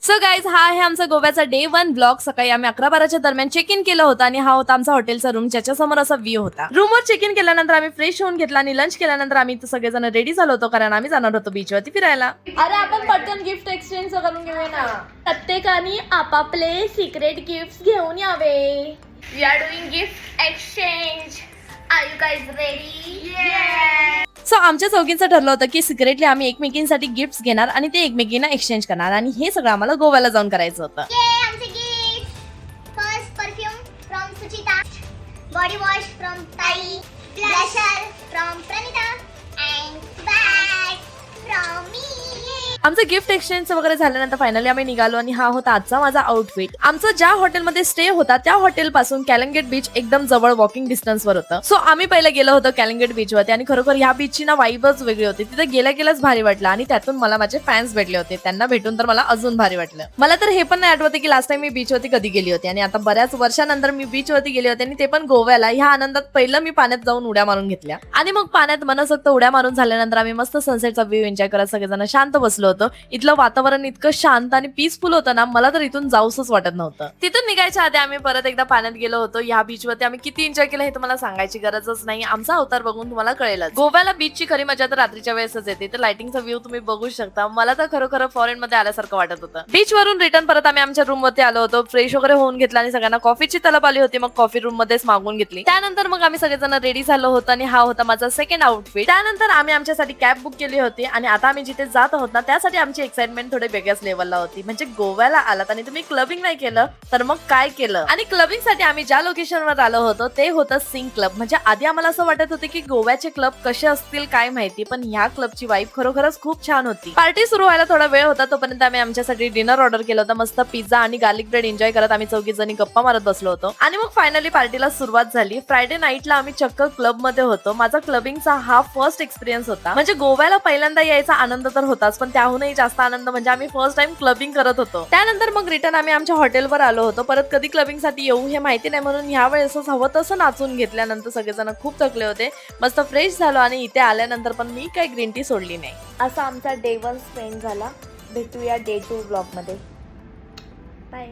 So guys, हा आहे आमचा गोव्याचा डे 1 ब्लॉग. सकाळी आम्ही 11-12च्या दरम्यान चेक इन केलं होतं आणि हा होता आमचा हॉटेलचा रूम, ज्याच्या समोर असा व्ह्यू होता. रूमवर चेक इन केल्यानंतर आम्ही फ्रेश होऊन घेतला आणि लंच केल्यानंतर आम्ही सगळेजण रेडी झालो होतो, कारण आम्ही जाणार होतो बीचवरती फिरायला. अरे आपण पटकन गिफ्ट एक्सचेंज करून घेऊया ना. प्रत्येकाने आपापले सिक्रेट गिफ्ट घेऊन यावे. We are doing gift exchange. Are you guys ready? Yeah. So आमच्या चौघींचं ठरलं होतं की सिक्रेटली आम्ही एकमेकींसाठी गिफ्ट घेणार आणि ते एकमेकींना एक्सचेंज करणार, आणि हे सगळं आम्हाला गोव्याला जाऊन करायचं होतं. आमचे gift. First perfume from Suchita, body wash from ताई, blusher from Pranita and bag from मी. आमचं गिफ्ट एक्सचेंज वगैरे झाल्यानंतर फायनली आम्ही निघालो आणि हा होता आजचा माझा आउटफिट. आमचं ज्या हॉटेलमध्ये स्टे होता त्या हॉटेल पासून कॅलंगेट बीच एकदम जवळ वॉकिंग डिस्टन्स वर होतं. सो आम्ही पहिले गेलो होतो कॅलंगेट बीच वरती, आणि खरोखर ह्या बीचची ना वाईबच वेगळी होती. तिथे गेल्या गेल्याच भारी वाटलं, आणि त्यातून मला माझे फॅन्स भेटले होते. त्यांना भेटून तर मला अजून भारी वाटलं. मला तर हे पण नाही आठवते की लास्ट टाइम मी बीच वरती कधी गेली होती, आणि आता बऱ्याच वर्षानंतर मी बीच वरती गेले होते, आणि ते पण गोव्याला. ह्या आनंदात पहिलं मी पाण्यात जाऊन उड्या मारून घेतल्या, आणि मग पाण्यात मनसोक्त उड्या मारून झाल्यानंतर आम्ही मस्त सनसेटचा व्ह्यू एन्जॉय करत सगळेजण शांत बसलो होतो. इथलं वातावरण इतकं शांत आणि पीसफुल होतं ना, मला तर इथून जाऊसच वाटत नव्हतं. तिथून निघायच्या आधी आम्ही परत एकदा पाण्यात गेलो होतो. या बीचवरती आम्ही किती एन्जॉय केलं हे तुम्हाला सांगायची गरजच नाही, आमचा अवतार बघून तुम्हाला कळेलच. गोव्याला बीचची खरी मजा तर रात्रीच्या वेळेसच येते. तर लाइटिंगचा व्ह्यू तुम्ही बघू शकता. मला तर खरोखर फॉरेन मध्ये आल्यासारखं वाटत होतं. बीच वरून रिटर्न परत आम्ही आमच्या रूम वरती आलो होतो. फ्रेश वगैरे होऊन घेतला आणि सगळ्यांना कॉफीची तलब आली होती. मग कॉफी रूम मध्येच मागवून घेतली. त्यानंतर मग आम्ही सगळेजण रेडी झालो होतो, आणि हा होता माझा सेकंड आउटफिट. त्यानंतर आम्ही आमच्यासाठी कॅब बुक केली होती, आणि आता आम्ही जिथे जात आहोत ना त्यासाठी आमची एक्साइटमेंट थोडी वेगळ्याच लेवलला होती. म्हणजे गोव्याला आलात आणि तुम्ही क्लबिंग नाही केलं तर मग काय केलं. आणि क्लबिंग साठी आम्ही ज्या लोकेशनवर आलो होतो ते होतं सिंग क्लब. म्हणजे आधी आम्हाला असं वाटत होते की गोव्याचे क्लब कसे असतील काय माहिती, पण ह्या क्लबची वाईब खरोखरच खूप छान होती. पार्टी सुरू व्हायला थोडा वेळ होता, तोपर्यंत आम्ही आमच्यासाठी डिनर ऑर्डर केलं होतं. मस्त पिझ्झा आणि गार्लिक ब्रेड एन्जॉय करत आम्ही चौघी जणी गप्पा मारत बसलो होतो, आणि मग फायनली पार्टीला सुरुवात झाली. फ्रायडे नाईटला आम्ही चक्क क्लब मध्ये होतो. माझा क्लबिंगचा हा फर्स्ट एक्सपिरियन्स होता. म्हणजे गोव्याला पहिल्यांदा यायचा आनंद तर होताच, पण त्याहूनही जास्त आनंद म्हणजे आम्ही फर्स्ट टाइम क्लबिंग करत होतो. त्यानंतर मग रिटर्न आम्ही आमच्या हॉटेलवर आलो होतो. परत कधी क्लबिंग साठी येऊ हे माहिती नाही, म्हणून ह्या वेळेसच हवं तसं नाचून घेतल्यानंतर सगळेजण खूप थकले होते. मस्त फ्रेश झालो, आणि इथे आल्यानंतर पण मी काही ग्रीन टी सोडली नाही. असा आमचा डे 1 स्पेंड झाला. भेटूया डे 2 ब्लॉग मध्ये. बाय.